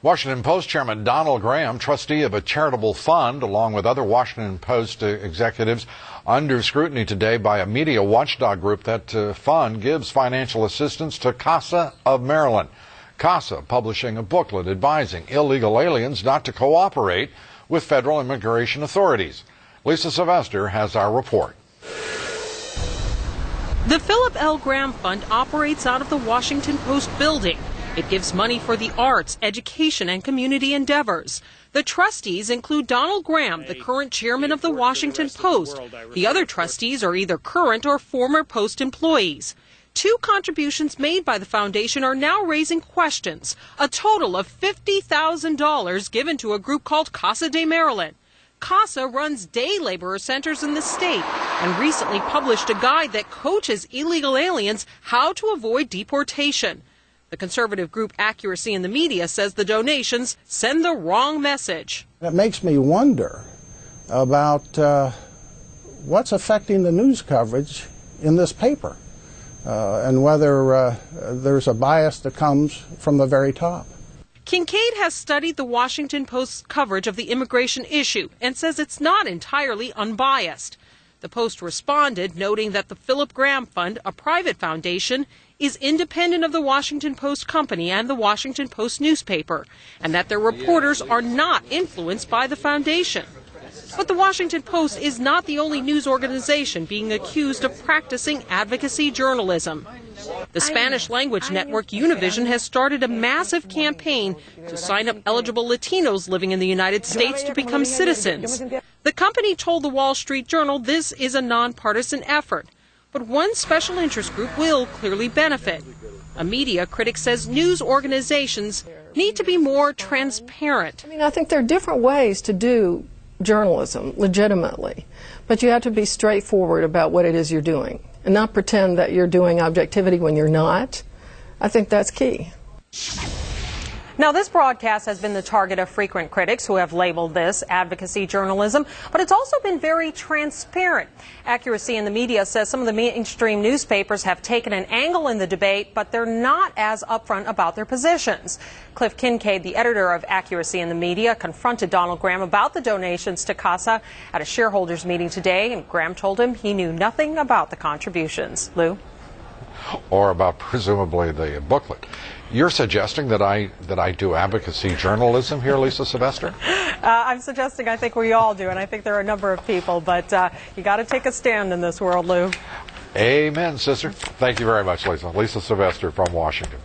Washington Post Chairman Donald Graham, trustee of a charitable fund, along with other Washington Post executives, under scrutiny today by a media watchdog group. That fund gives financial assistance to CASA of Maryland. CASA publishing a booklet advising illegal aliens not to cooperate with federal immigration authorities. Lisa Sylvester has our report. The Philip L. Graham Fund operates out of the Washington Post building. It gives money for the arts, education, and community endeavors. The trustees include Donald Graham, the current chairman of the Washington Post. The other trustees are either current or former Post employees. 2 contributions made by the foundation are now raising questions. A total of $50,000 given to a group called Casa de Maryland. CASA runs day laborer centers in the state and recently published a guide that coaches illegal aliens how to avoid deportation. The conservative group Accuracy in the Media says the donations send the wrong message. It makes me wonder about what's affecting the news coverage in this paper and whether there's a bias that comes from the very top. Kincaid has studied the Washington Post's coverage of the immigration issue and says it's not entirely unbiased. The Post responded, noting that the Philip Graham Fund, a private foundation, is independent of the Washington Post company and the Washington Post newspaper, and that their reporters are not influenced by the foundation. But the Washington Post is not the only news organization being accused of practicing advocacy journalism. The Spanish-language network Univision has started a massive campaign to sign up eligible Latinos living in the United States to become citizens. The company told the Wall Street Journal this is a nonpartisan effort, but one special interest group will clearly benefit. A media critic says news organizations need to be more transparent. I think there are different ways to do journalism legitimately, but you have to be straightforward about what it is you're doing and not pretend that you're doing objectivity when you're not. I think that's key. Now, this broadcast has been the target of frequent critics who have labeled this advocacy journalism, but it's also been very transparent. Accuracy in the Media says some of the mainstream newspapers have taken an angle in the debate, but they're not as upfront about their positions. Cliff Kincaid, the editor of Accuracy in the Media, confronted Donald Graham about the donations to CASA at a shareholders meeting today, and Graham told him he knew nothing about the contributions. Lou? Or about presumably the booklet. You're suggesting that I do advocacy journalism here, Lisa Sylvester? I'm suggesting I think we all do, and I think there are a number of people, but you got to take a stand in this world, Lou. Amen, sister. Thank you very much, Lisa. Lisa Sylvester from Washington.